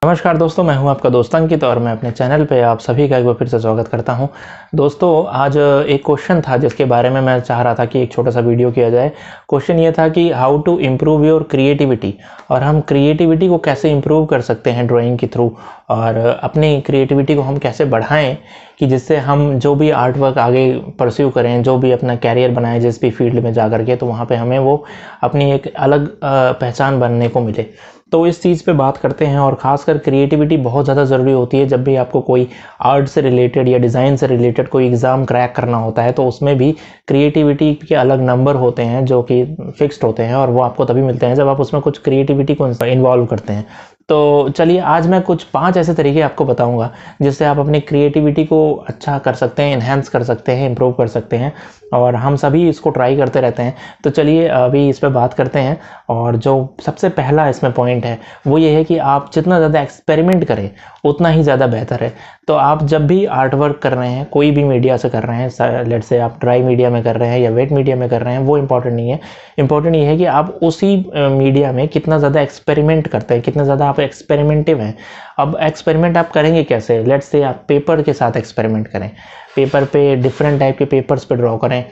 नमस्कार दोस्तों, मैं हूं आपका दोस्त अंकित और मैं अपने चैनल पे आप सभी का एक बार फिर से स्वागत करता हूं। दोस्तों, आज एक क्वेश्चन था जिसके बारे में मैं चाह रहा था कि एक छोटा सा वीडियो किया जाए। क्वेश्चन ये था कि how to improve your creativity, और हम क्रिएटिविटी को कैसे इम्प्रूव कर सकते हैं ड्राइंग के थ्रू, और अपनी क्रिएटिविटी को हम कैसे बढ़ाएं कि जिससे हम जो भी आर्ट वर्क आगे परस्यू करें, जो भी अपना कैरियर बनाएं जिस भी फील्ड में जा करके, तो वहाँ पे हमें वो अपनी एक अलग पहचान बनने को मिले। तो इस चीज़ पे बात करते हैं, और ख़ासकर क्रिएटिविटी बहुत ज़्यादा ज़रूरी होती है जब भी आपको कोई आर्ट से रिलेटेड या डिज़ाइन से रिलेटेड कोई एग्ज़ाम क्रैक करना होता है। तो उसमें भी क्रिएटिविटी के अलग नंबर होते हैं जो कि फिक्स्ड होते हैं, और वो आपको तभी मिलते हैं जब आप उसमें कुछ क्रिएटिविटी को इन्वॉल्व करते हैं। तो चलिए, आज मैं कुछ 5 ऐसे तरीके आपको बताऊंगा जिससे आप अपनी क्रिएटिविटी को अच्छा कर सकते हैं, इन्हेंस कर सकते हैं, इम्प्रूव कर सकते हैं, और हम सभी इसको ट्राई करते रहते हैं। तो चलिए अभी इस पर बात करते हैं। और जो सबसे पहला इसमें पॉइंट है वो ये है कि आप जितना ज़्यादा एक्सपेरिमेंट करें उतना ही ज़्यादा बेहतर है। तो आप जब भी आर्ट वर्क कर रहे हैं, कोई भी मीडिया से कर रहे हैं, लेट्स से आप ड्राई मीडिया में कर रहे हैं या वेट मीडिया में कर रहे हैं, वो इंपॉर्टेंट नहीं है। इंपॉर्टेंट ये है कि आप उसी मीडिया में कितना ज़्यादा एक्सपेरिमेंट करते हैं, कितना ज़्यादा आप एक्सपेरिमेंटिव हैं। अब एक्सपेरिमेंट आप करेंगे कैसे? लेट्स से आप पेपर के साथ एक्सपेरिमेंट करें, पेपर पे डिफरेंट टाइप के पेपर्स पे ड्रॉ करें।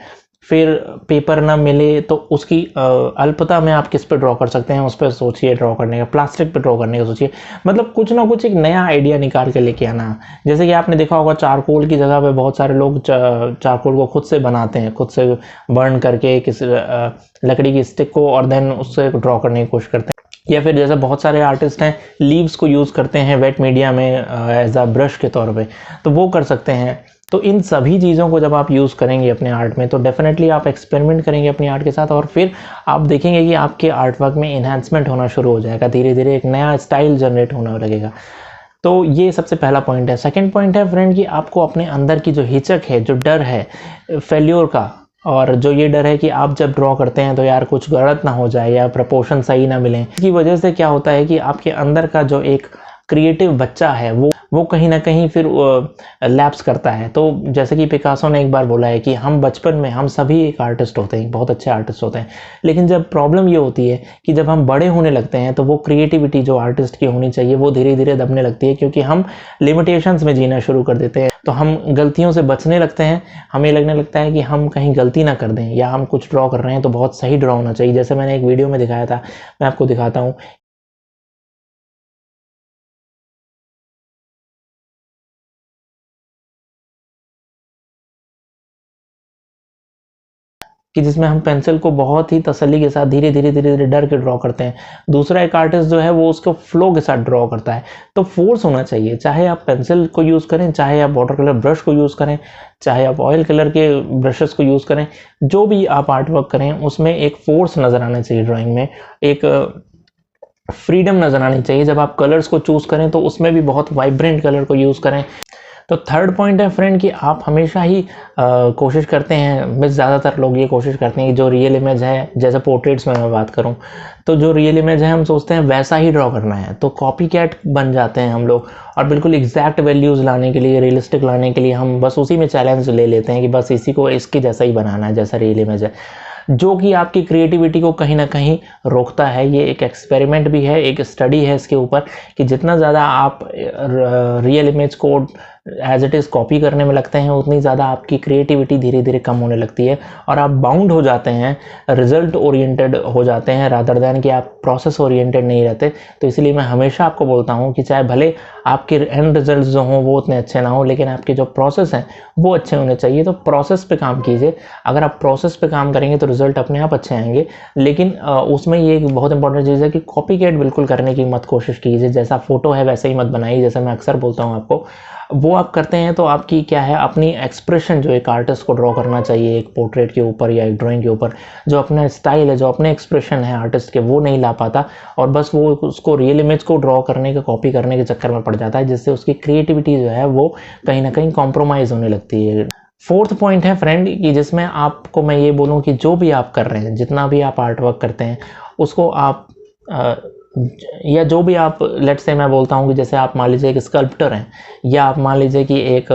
फिर पेपर ना मिले तो उसकी अल्पता में आप किस पे ड्रॉ कर सकते हैं, उस पर सोचिए ड्रॉ करने का। प्लास्टिक पे ड्रॉ करने का सोचिए। मतलब कुछ ना कुछ एक नया आइडिया निकाल के लेके आना। जैसे कि आपने देखा होगा, चारकोल की जगह पे बहुत सारे लोग चारकोल को खुद से बनाते हैं, खुद से बर्न करके किसी लकड़ी की स्टिक को, और देन उससे ड्रॉ करने की कोशिश करते हैं। या फिर जैसे बहुत सारे आर्टिस्ट हैं, लीव्स को यूज़ करते हैं वेट मीडिया में एज अ ब्रश के तौर पे, तो वो कर सकते हैं। तो इन सभी चीज़ों को जब आप यूज़ करेंगे अपने आर्ट में, तो डेफिनेटली आप एक्सपेरिमेंट करेंगे अपनी आर्ट के साथ, और फिर आप देखेंगे कि आपके आर्ट वर्क में इन्हांसमेंट होना शुरू हो जाएगा। धीरे धीरे एक नया स्टाइल जनरेट होने लगेगा। तो ये सबसे पहला पॉइंट है। सेकंड पॉइंट है फ्रेंड कि आपको अपने अंदर की जो हिचक है, जो डर है फेल्योर का, और जो ये डर है कि आप जब ड्रॉ करते हैं तो यार कुछ गलत ना हो जाए या प्रपोर्शन सही ना मिले, इसकी वजह से क्या होता है कि आपके अंदर का जो एक क्रिएटिव बच्चा है वो कहीं ना कहीं फिर लैप्स करता है। तो जैसे कि पिकासो ने एक बार बोला है कि हम बचपन में हम सभी एक आर्टिस्ट होते हैं, बहुत अच्छे आर्टिस्ट होते हैं, लेकिन जब प्रॉब्लम ये होती है कि जब हम बड़े होने लगते हैं तो वो क्रिएटिविटी जो आर्टिस्ट की होनी चाहिए वो धीरे धीरे दबने लगती है, क्योंकि हम लिमिटेशंस में जीना शुरू कर देते हैं। तो हम गलतियों से बचने लगते हैं। हमें लगने लगता है कि हम कहीं गलती ना कर दें, या हम कुछ ड्रॉ कर रहे हैं तो बहुत सही ड्रॉ होना चाहिए। जैसे मैंने एक वीडियो में दिखाया था, मैं आपको दिखाता हूँ कि जिसमें हम पेंसिल को बहुत ही तसल्ली के साथ धीरे धीरे धीरे धीरे डर के ड्रॉ करते हैं। दूसरा एक आर्टिस्ट जो है वो उसको फ्लो के साथ ड्रॉ करता है। तो फोर्स होना चाहिए, चाहे आप पेंसिल को यूज़ करें, चाहे आप वाटर कलर ब्रश को यूज़ करें, चाहे आप ऑयल कलर के ब्रशेस को यूज़ करें, जो भी आप आर्ट वर्क करें उसमें एक फोर्स नज़र आना चाहिए। ड्राइंग में एक फ्रीडम नज़र आनी चाहिए। जब आप कलर्स को चूज़ करें तो उसमें भी बहुत वाइब्रेंट कलर को यूज़ करें। तो थर्ड पॉइंट है फ्रेंड कि आप हमेशा ही कोशिश करते हैं, मैं ज़्यादातर लोग ये कोशिश करते हैं कि जो रियल इमेज है, जैसे पोर्ट्रेट्स में मैं बात करूं, तो जो रियल इमेज है हम सोचते हैं वैसा ही ड्रॉ करना है, तो कॉपी कैट बन जाते हैं हम लोग। और बिल्कुल एग्जैक्ट वैल्यूज़ लाने के लिए, रियलिस्टिक लाने के लिए हम बस उसी में चैलेंज ले लेते हैं कि बस इसी को इसके जैसा ही बनाना है जैसा रियल इमेज है, जो कि आपकी क्रिएटिविटी को कहीं ना कहीं रोकता है। ये एक एक्सपेरिमेंट भी है, एक स्टडी है इसके ऊपर कि जितना ज़्यादा आप रियल इमेज को एज इट इज़ कॉपी करने में लगते हैं, उतनी ज़्यादा आपकी क्रिएटिविटी धीरे धीरे कम होने लगती है, और आप बाउंड हो जाते हैं, रिजल्ट ओरिएंटेड हो जाते हैं रादर दैन कि आप प्रोसेस ओरिएंटेड नहीं रहते। तो इसलिए मैं हमेशा आपको बोलता हूँ कि चाहे भले आपके एंड रिजल्ट जो हों वो उतने अच्छे ना हो, लेकिन आपके जो प्रोसेस हैं वो अच्छे होने चाहिए। तो प्रोसेस पे काम कीजिए। अगर आप प्रोसेस पे काम करेंगे तो रिजल्ट अपने आप अच्छे आएंगे। लेकिन उसमें ये एक बहुत इंपॉर्टेंट चीज़ है कि कॉपी कैट बिल्कुल करने की मत कोशिश कीजिए। जैसा फोटो है वैसे ही मत बनाइए, जैसे मैं अक्सर बोलता हूँ आपको। वो आप करते हैं तो आपकी क्या है, अपनी एक्सप्रेशन जो एक आर्टिस्ट को ड्रॉ करना चाहिए एक पोर्ट्रेट के ऊपर या एक ड्राइंग के ऊपर, जो अपना स्टाइल है, जो अपने एक्सप्रेशन है आर्टिस्ट के, वो नहीं ला पाता, और बस वो उसको रियल इमेज को ड्रॉ करने का, कॉपी करने के चक्कर में पड़ जाता है, जिससे उसकी क्रिएटिविटी जो है वो कहीं ना कहीं कॉम्प्रोमाइज़ होने लगती है। फोर्थ पॉइंट है फ्रेंड कि जिसमें आपको मैं ये बोलूँ कि जो भी आप कर रहे हैं, जितना भी आप आर्ट वर्क करते हैं, उसको आप या जो भी आप, लेट्स से मैं बोलता हूँ कि जैसे आप मान लीजिए एक स्कल्प्टर हैं, या आप मान लीजिए कि एक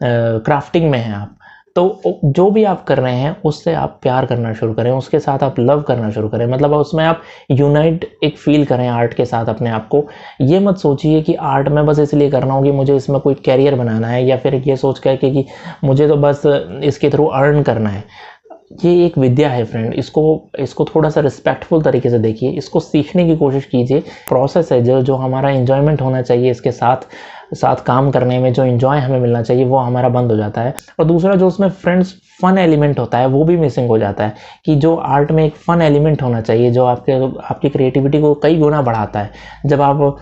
क्राफ्टिंग में हैं आप, तो जो भी आप कर रहे हैं उससे आप प्यार करना शुरू करें, उसके साथ आप लव करना शुरू करें, मतलब उसमें आप यूनाइट एक फील करें आर्ट के साथ अपने आप को। ये मत सोचिए कि आर्ट में बस इसलिए करना होगी मुझे इसमें कोई कैरियर बनाना है, या फिर ये सोच कर कि मुझे तो बस इसके थ्रू अर्न करना है। ये एक विद्या है फ्रेंड, इसको थोड़ा सा रिस्पेक्टफुल तरीके से देखिए, इसको सीखने की कोशिश कीजिए। प्रोसेस है जो हमारा एंजॉयमेंट होना चाहिए, इसके साथ काम करने में जो एंजॉय हमें मिलना चाहिए वो हमारा बंद हो जाता है। और दूसरा जो उसमें फ्रेंड्स फन एलिमेंट होता है वो भी मिसिंग हो जाता है, कि जो आर्ट में एक फन एलिमेंट होना चाहिए जो आपकी क्रिएटिविटी को कई गुना बढ़ाता है। जब आप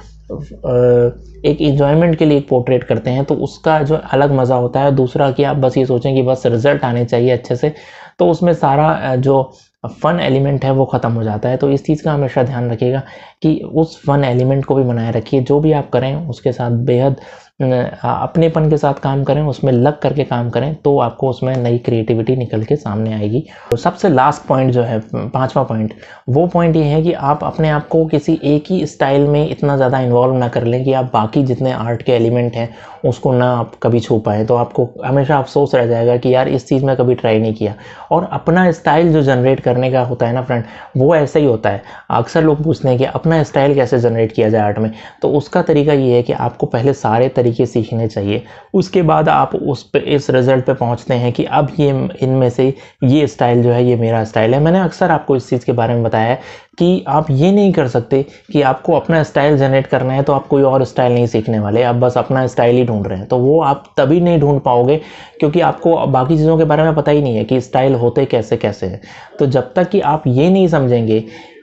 एक इंजॉयमेंट के लिए एक पोर्ट्रेट करते हैं तो उसका जो अलग मज़ा होता है। दूसरा कि आप बस ये सोचें कि बस रिजल्ट आने चाहिए अच्छे से, तो उसमें सारा जो फन एलिमेंट है वो ख़त्म हो जाता है। तो इस चीज़ का हमेशा ध्यान रखिएगा कि उस फन एलिमेंट को भी बनाए रखिए। जो भी आप करें उसके साथ बेहद अपनेपन के साथ काम करें, उसमें लग करके काम करें, तो आपको उसमें नई क्रिएटिविटी निकल के सामने आएगी। तो सबसे लास्ट पॉइंट जो है, 5वां पॉइंट, वो पॉइंट ये है कि आप अपने आप को किसी एक ही स्टाइल में इतना ज़्यादा इन्वॉल्व ना कर लें कि आप बाकी जितने आर्ट के एलिमेंट हैं उसको ना आप कभी छू पाएँ। तो आपको हमेशा अफसोस रह जाएगा कि यार इस चीज़ में कभी ट्राई नहीं किया। और अपना स्टाइल जो जनरेट करने का होता है ना फ्रेंड, वो ऐसा ही होता है। अक्सर लोग पूछते हैं कि अपना स्टाइल कैसे जनरेट किया जाए आर्ट में, तो उसका तरीका ये है कि आपको पहले सारे तरीके सीखने चाहिए, उसके बाद आप इस रिजल्ट पे पहुंचते हैं कि अब ये इनमें से ये स्टाइल जो है ये मेरा स्टाइल है। मैंने अक्सर आपको इस चीज़ के बारे में बताया है कि आप ये नहीं कर सकते कि आपको अपना स्टाइल जनरेट करना है तो आप कोई और स्टाइल नहीं सीखने वाले, आप बस अपना स्टाइल ही ढूंढ रहे हैं। तो वो आप तभी नहीं ढूंढ पाओगे क्योंकि आपको बाकी चीज़ों के बारे में पता ही नहीं है कि स्टाइल होते कैसे कैसे हैं। तो जब तक कि आप ये नहीं समझेंगे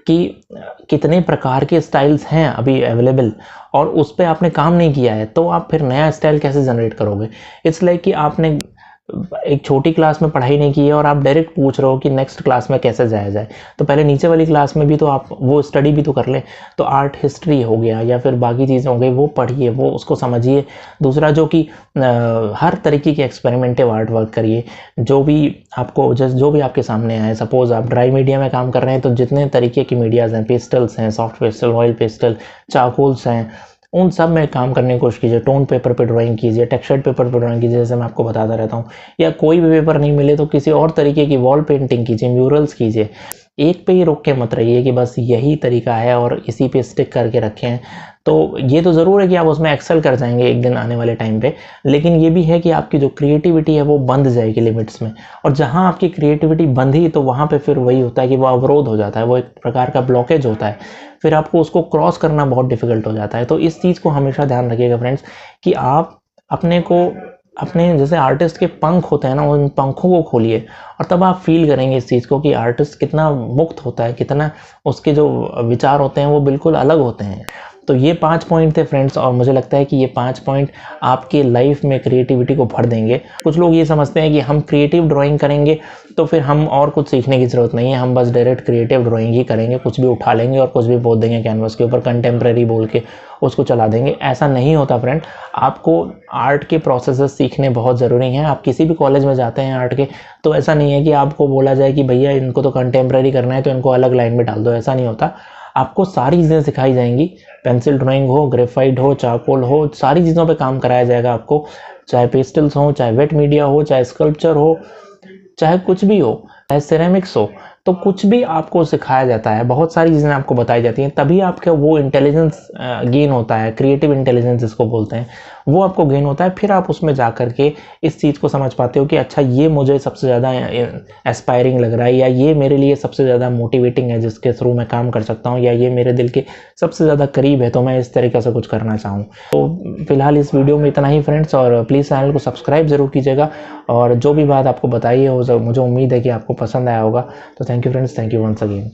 कि कितने प्रकार के स्टाइल्स हैं अभी अवेलेबल और उस पर आपने काम नहीं किया है, तो आप फिर नया स्टाइल कैसे जनरेट करोगे। इट्स लाइक कि आपने एक छोटी क्लास में पढ़ाई नहीं की है और आप डायरेक्ट पूछ रहे हो कि नेक्स्ट क्लास में कैसे जाया जाए। तो पहले नीचे वाली क्लास में भी तो आप वो स्टडी भी तो कर लें। तो आर्ट हिस्ट्री हो गया या फिर बाकी चीज़ें हो गई, वो पढ़िए, वो उसको समझिए। दूसरा जो कि हर तरीके के एक्सपेरिमेंटिव आर्ट वर्क करिए, जो भी आपके सामने आए। सपोज आप ड्राई मीडिया में काम कर रहे हैं तो जितने तरीके की मीडियाज़ हैं, पेस्टल्स हैं, soft pastel, oil pastel, charcoals हैं, उन सब में काम करने की कोशिश कीजिए। टोन पेपर पे ड्राइंग कीजिए, टेक्सचर्ड पेपर पे ड्राइंग कीजिए, जैसे मैं आपको बताता रहता हूँ। या कोई भी पेपर नहीं मिले तो किसी और तरीके की वॉल पेंटिंग कीजिए, म्यूरल्स कीजिए। एक पे ही रोक के मत रहिए कि बस यही तरीका है और इसी पे स्टिक करके रखें। तो ये तो ज़रूर है कि आप उसमें एक्सेल कर जाएंगे एक दिन आने वाले टाइम पे, लेकिन ये भी है कि आपकी जो क्रिएटिविटी है वो बंध जाएगी लिमिट्स में। और जहाँ आपकी क्रिएटिविटी बंधी तो वहाँ पे फिर वही होता है कि वो अवरोध हो जाता है, वो एक प्रकार का ब्लॉकेज होता है, फिर आपको उसको क्रॉस करना बहुत डिफिकल्ट हो जाता है। तो इस चीज़ को हमेशा ध्यान रखिएगा फ्रेंड्स कि आप अपने जैसे आर्टिस्ट के पंख होते हैं ना, उन पंखों को खोलिए और तब आप फील करेंगे इस चीज़ को कि आर्टिस्ट कितना मुक्त होता है, कितना उसके जो विचार होते हैं वो बिल्कुल अलग होते हैं। तो ये 5 पॉइंट थे फ्रेंड्स, और मुझे लगता है कि ये 5 पॉइंट आपके लाइफ में क्रिएटिविटी को भर देंगे। कुछ लोग ये समझते हैं कि हम क्रिएटिव ड्राइंग करेंगे तो फिर हम और कुछ सीखने की ज़रूरत नहीं है, हम बस डायरेक्ट क्रिएटिव ड्राइंग ही करेंगे, कुछ भी उठा लेंगे और कुछ भी बोल देंगे कैनवस के ऊपर, कंटेम्प्रेरी बोल के उसको चला देंगे। ऐसा नहीं होता फ्रेंड, आपको आर्ट के प्रोसेसेस सीखने बहुत ज़रूरी हैं। आप किसी भी कॉलेज में जाते हैं आर्ट के, तो ऐसा नहीं है कि आपको बोला जाए कि भैया इनको तो कंटेम्प्रेरी करना है तो इनको अलग लाइन में डाल दो, ऐसा नहीं होता। आपको सारी चीज़ें सिखाई जाएंगी, पेंसिल ड्राइंग हो, ग्रेफाइट हो, चारकोल हो, सारी चीज़ों पे काम कराया जाएगा आपको। चाहे पेस्टल्स हो, चाहे वेट मीडिया हो, चाहे स्कल्पचर हो, चाहे कुछ भी हो, चाहे सिरेमिक्स हो, तो कुछ भी आपको सिखाया जाता है। बहुत सारी चीज़ें आपको बताई जाती हैं, तभी आपका वो इंटेलिजेंस गेन होता है, क्रिएटिव इंटेलिजेंस जिसको बोलते हैं, वो आपको गेन होता है। फिर आप उसमें जा कर के इस चीज़ को समझ पाते हो कि अच्छा ये मुझे सबसे ज़्यादा एस्पायरिंग लग रहा है, या ये मेरे लिए सबसे ज़्यादा मोटिवेटिंग है जिसके थ्रू मैं काम कर सकता हूँ, या ये मेरे दिल के सबसे ज़्यादा करीब है तो मैं इस तरीके से कुछ करना चाहूँ। तो फिलहाल इस वीडियो में इतना ही फ्रेंड्स, और प्लीज़ चैनल को सब्सक्राइब ज़रूर कीजिएगा। और जो भी बात आपको बताई है वो मुझे उम्मीद है कि आपको पसंद आया होगा। तो thank you friends, thank you once again.